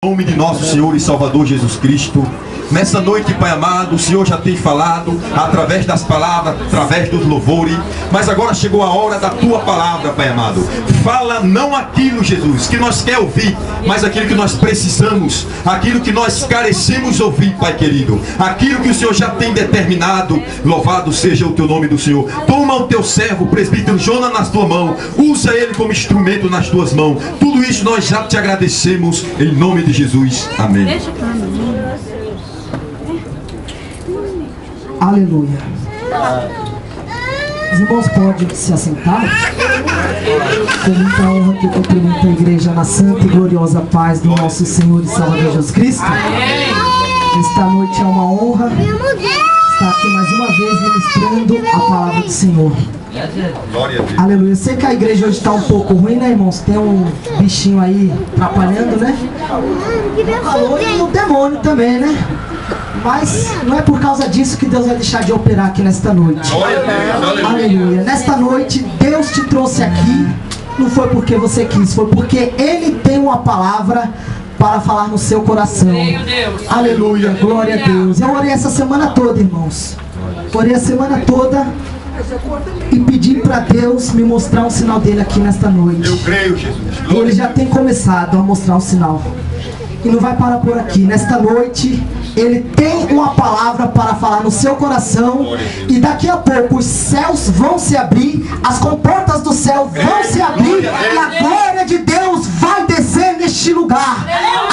Em nome de nosso Senhor e Salvador Jesus Cristo, nessa noite, Pai amado, o Senhor já tem falado através das palavras, através dos louvores, mas agora chegou a hora da Tua palavra, Pai amado. Fala não aquilo, Jesus, que nós quer ouvir, mas aquilo que nós precisamos, aquilo que nós carecemos ouvir, Pai querido, aquilo que o Senhor já tem determinado. Louvado seja o Teu nome do Senhor. Toma o Teu servo, o presbítero Jonas, nas Tuas mãos, usa ele como instrumento nas Tuas mãos. Tudo isso nós já te agradecemos, em nome de Jesus, amém. Aleluia. Os irmãos podem se assentar. Com muita honra que eu cumprimento a igreja na santa e gloriosa paz do nosso Senhor e Salvador Jesus Cristo. Esta noite é uma honra estar aqui mais uma vez ministrando a palavra do Senhor. Aleluia. Eu sei que a igreja hoje está um pouco ruim, né, irmãos? Tem um bichinho aí atrapalhando, né? O calor e o demônio também, né? Mas não é por causa disso que Deus vai deixar de operar aqui nesta noite. Aleluia. Nesta noite Deus te trouxe aqui. Não foi porque você quis, foi porque Ele tem uma palavra para falar no seu coração. Aleluia, glória a Deus. Eu orei essa semana toda, irmãos. Orei a semana toda e pedi para Deus me mostrar um sinal dele aqui nesta noite. Eu creio, Jesus. E Ele já tem começado a mostrar um sinal. E não vai parar por aqui. Nesta noite Ele tem uma palavra para falar no seu coração. E daqui a pouco os céus vão se abrir, as comportas do céu vão se abrir, e a glória de Deus vai descer neste lugar.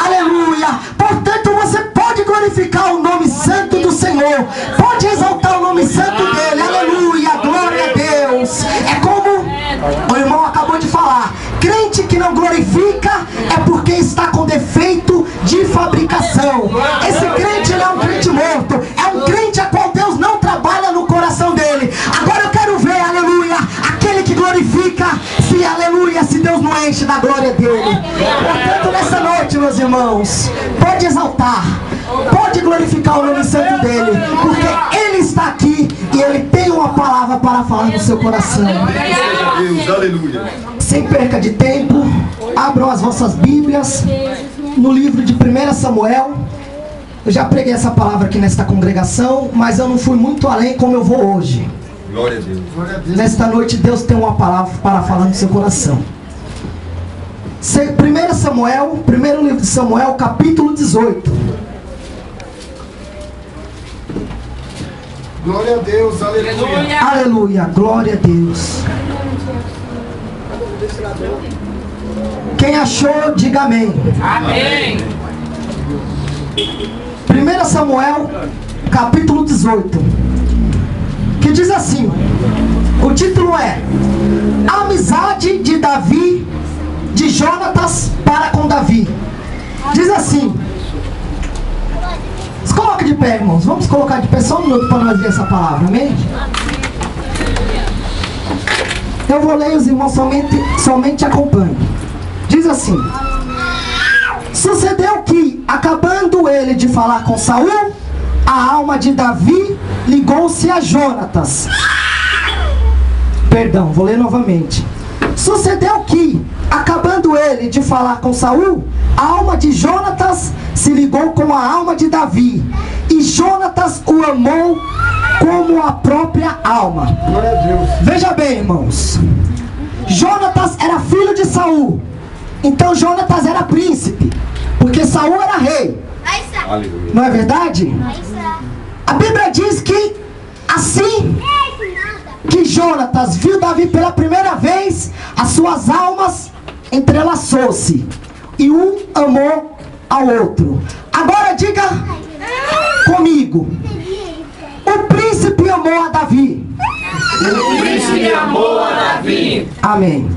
Aleluia. Portanto você pode glorificar o nome santo do Senhor, pode exaltar o nome santo dele. Aleluia, glória a Deus. É como o irmão acabou de falar: crente que não glorifica é porque está com defeito de fabricação. Esse crente não é um crente morto, é um crente a qual Deus não trabalha no coração dele. Agora eu quero ver, aleluia, aquele que glorifica, se aleluia, se Deus não enche da glória dele. Portanto, nessa noite, meus irmãos, pode exaltar, pode glorificar o nome santo dele, porque Ele está aqui e Ele tem uma palavra para falar no seu coração. Aleluia. Sem perca de tempo, abram as vossas Bíblias no livro de 1 Samuel. Eu já preguei essa palavra aqui nesta congregação, mas eu não fui muito além como eu vou hoje. Glória a Deus. Nesta noite Deus tem uma palavra para falar no seu coração. 1 Samuel, primeiro livro de Samuel, capítulo 18. Glória a Deus, aleluia. Aleluia, glória a Deus. Quem achou, diga amém. Amém. 1 Samuel, capítulo 18, que diz assim, o título é Amizade de Davi, de Jonatas para com Davi. Diz assim, se coloca de pé, irmãos, vamos colocar de pé só um minuto para nós ver essa palavra, amém? Eu vou ler, os irmãos somente acompanhem. Diz assim: sucedeu que, acabando ele de falar com Saul, a alma de Davi ligou-se a Jonatas. Perdão, vou ler novamente. Sucedeu que, acabando ele de falar com Saul, a alma de Jonatas se ligou com a alma de Davi, e Jonatas o amou como a própria alma. Glória a Deus. Veja bem, irmãos, Jonatas era filho de Saul, então Jonatas era príncipe, porque Saul era rei. Aleluia. Não é verdade? A Bíblia diz que assim que Jonatas viu Davi pela primeira vez, as suas almas entrelaçou-se e um amou ao outro. Agora diga comigo: o príncipe amou a Davi. O príncipe amou a Davi. Amém.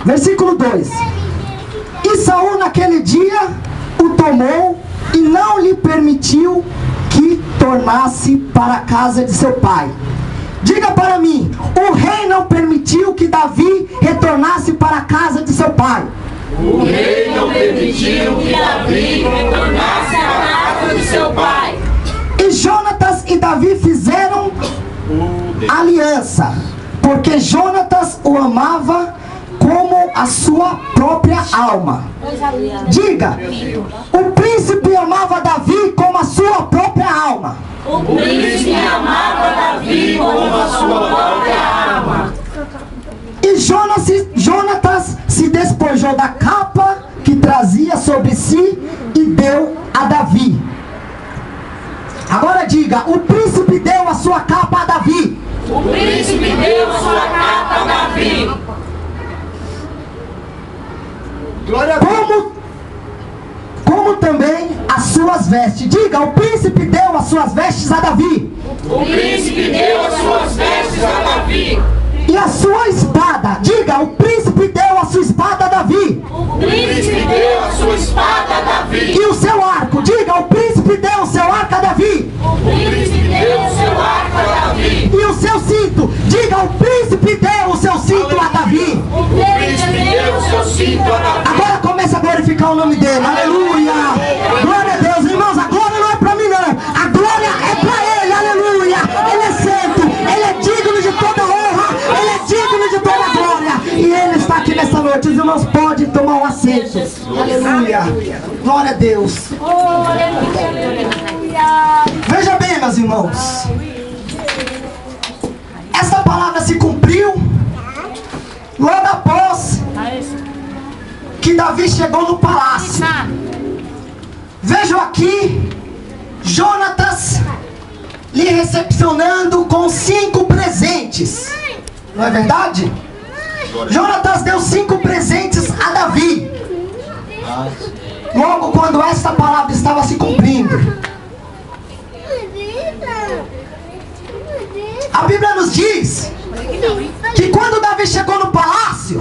Versículo 2: e Saul naquele dia o tomou e não lhe permitiu que tornasse para a casa de seu pai. Diga para mim: o rei não permitiu que Davi retornasse para a casa de seu pai. O rei não permitiu que Davi retornasse à casa de seu pai. E Jonatas e Davi fizeram aliança, porque Jonatas o amava como a sua própria alma. Diga, o príncipe amava Davi como a sua própria alma. O príncipe amava Davi como a sua própria alma. E Jonatas se despojou da capa que trazia sobre si e deu a Davi. Agora diga, o príncipe deu a sua capa a Davi. O príncipe deu a sua capa a Davi. Glória a Deus. Como também as suas vestes. Diga, o príncipe deu as suas vestes a Davi. O príncipe deu as suas vestes a Davi. E a sua espada. Diga, o príncipe deu a sua espada a Davi. O príncipe deu a sua espada a Davi. E o seu arco. Diga, o príncipe deu o seu arco a Davi. O príncipe deu o seu arco a Davi. E o seu cinto. Diga, o príncipe deu o seu cinto a Davi. O príncipe deu o seu cinto a Davi. Agora começa a glorificar o nome dele. Aleluia. Glória a Deus, irmãos. A glória não é para mim, não. A glória é para ele. Aleluia. Ele é santo. Ele é digno de toda honra. Ele é digno de toda glória. E ele está aqui nessa noite. Os irmãos podem tomar um assento. Aleluia. Glória a Deus. Veja bem, meus irmãos. Essa palavra se cumpriu logo após que Davi chegou no palácio. Vejam aqui Jonatas lhe recepcionando com 5 presentes. Não é verdade? Jonatas deu 5 presentes a Davi. Logo quando esta palavra estava se cumprindo. A Bíblia nos diz que quando Davi chegou no palácio,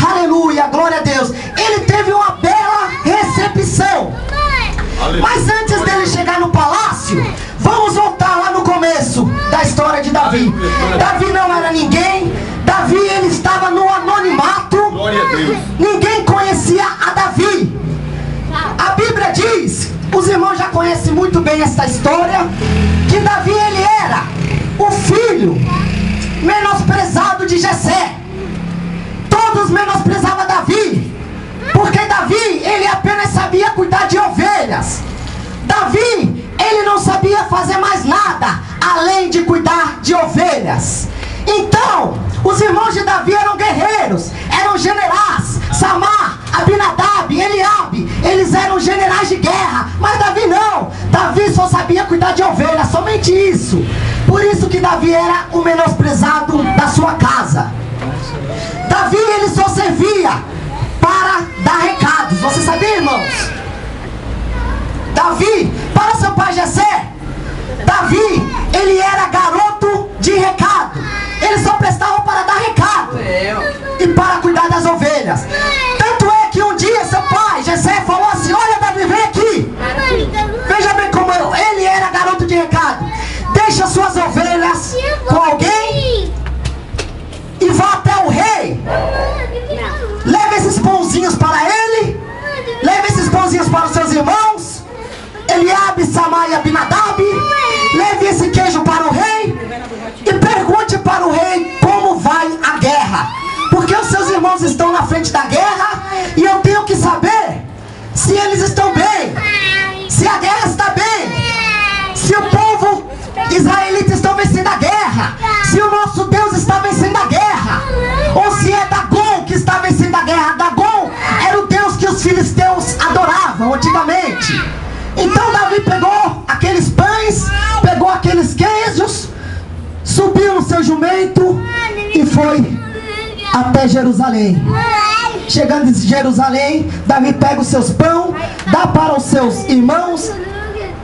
aleluia, glória a Deus, ele teve uma bela recepção. Mas antes dele chegar no palácio, vamos voltar lá no começo da história de Davi. Davi não era ninguém. Davi, ele estava no anonimato. Ninguém conhecia a Davi. A Bíblia diz, os irmãos já conhecem muito bem esta história, que Davi, ele era o filho menosprezado de Jessé. Todos menosprezavam Davi, porque Davi, ele apenas sabia cuidar de ovelhas. Davi, ele não sabia fazer mais nada além de cuidar de ovelhas. Então, os irmãos de Davi eram guerreiros, eram generais. Samar, Abinadab, Eliabe, eles eram generais de guerra. Mas Davi não. Davi só sabia cuidar de ovelhas, somente isso. Por isso que Davi era o menosprezado da sua casa. Davi, ele só servia para dar recados. Você sabia, irmãos? Davi, para seu pai Jessé, Davi, ele era garoto de recado. Ele só prestava para dar recado e para cuidar das ovelhas. Tanto é que um dia seu pai Jessé falou assim: olha, Davi, vem aqui. Veja bem como ele era garoto de recado. Deixa suas ovelhas com alguém e vá até o rei. Leve esses pãozinhos para ele. Leve esses pãozinhos para os seus irmãos Eliabe, Samar e Abinadab. Leve esse queijo para o rei e pergunte para o rei como vai a guerra, porque os seus irmãos estão na frente da guerra e eu tenho que saber se eles estão bem, se a guerra está bem, se o povo israelita está vencendo a guerra, se o nosso Deus está vencendo a guerra, ou se é Dagon que está vencendo a guerra. Dagon era o Deus que os filisteus adoravam antigamente. Então Davi pegou aqueles pães, pegou aqueles queijos, subiu no seu jumento e foi até Jerusalém. Chegando em Jerusalém, Davi pega os seus pães, dá para os seus irmãos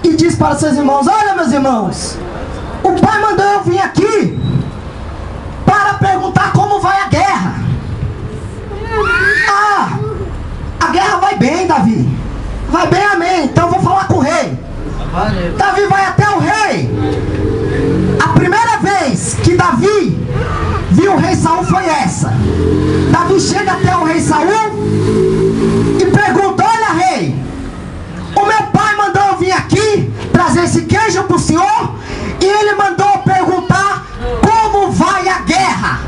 e diz para os seus irmãos: olha, meus irmãos, o pai mandou eu vir aqui para perguntar como vai a guerra. Ah, a guerra vai bem, Davi. Vai bem, amém. Então vou falar com o rei. Davi vai até o rei. A primeira vez que Davi viu o rei Saul foi essa. Davi chega até o rei Saul e pergunta: olha, rei, o meu pai mandou eu vir aqui trazer esse queijo para o senhor, e ele mandou perguntar como vai a guerra.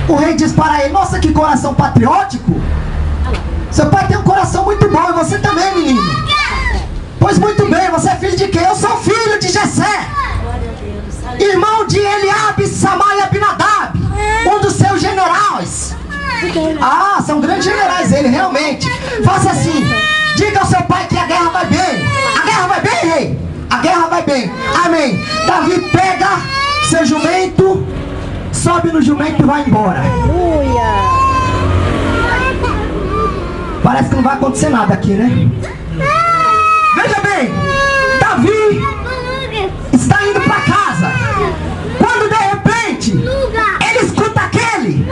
O rei diz para ele: nossa, que coração patriótico. Seu pai tem um coração muito bom, e você também, menino. Pois muito bem, você é filho de quem? Eu sou filho de Jessé, irmão de Eliabe, Samá e Abinadab, um dos seus generais. Ah, são grandes generais ele, realmente. Faça assim: diga ao seu pai que a guerra vai bem. A guerra vai bem, rei. A guerra vai bem. Amém. Davi pega seu jumento, sobe no jumento e vai embora. Parece que não vai acontecer nada aqui, né? Veja bem, Davi está indo para casa, quando de repente ele escuta aquele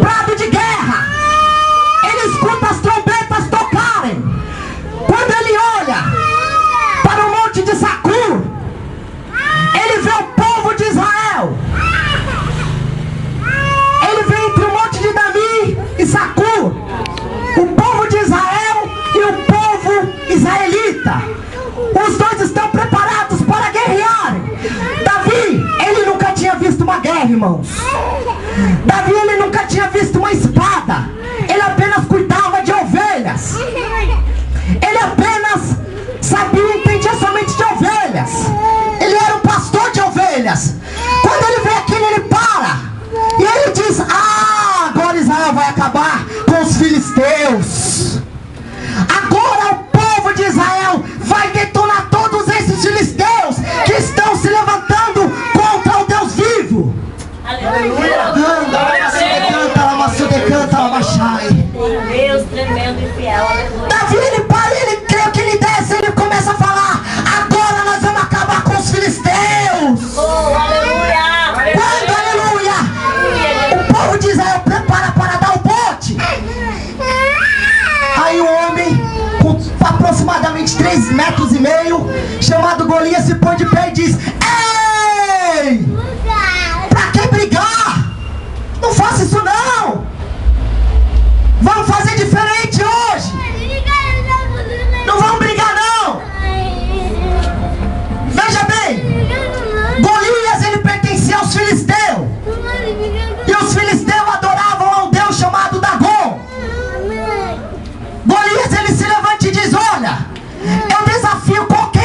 brado de guerra. Ele escuta as trombetas tocarem. Quando ele olha para o monte de Sacur, ele vê o povo de Israel. Ele vê entre o monte de Dami e Sacur o povo de Israel e o povo israelita. Os dois estão preparados para guerrearem. Davi, ele nunca tinha visto uma guerra, irmãos. Davi, ele nunca tinha visto uma espada. Ele apenas cuidava de ovelhas. Ele apenas sabia e entendia somente de ovelhas. Ele era um pastor de ovelhas. Quando ele vê aquilo, ele para e ele diz: ah, agora Israel vai acabar com os filisteus. Agora o povo de Israel vai detonar todos esses filisteus que estão se levantando contra o Deus vivo. Aleluia. Deus tremendo e fiel. Davi, ele para, ele crê que ele desce, ele começa a falar: agora nós vamos acabar com os filisteus. Oh, aleluia. Quando, aleluia, o povo de Israel prepara para dar o bote. Aí um homem com aproximadamente 3,5 metros, chamado Golias, se põe de pé e diz: ei, pra que brigar? Não faça isso não. Vamos fazer diferente hoje. Não vamos brigar não. Veja bem, Golias, ele pertencia aos filisteus, e os filisteus adoravam a um deus chamado Dagon. Golias, ele se levanta e diz: olha, eu desafio qualquer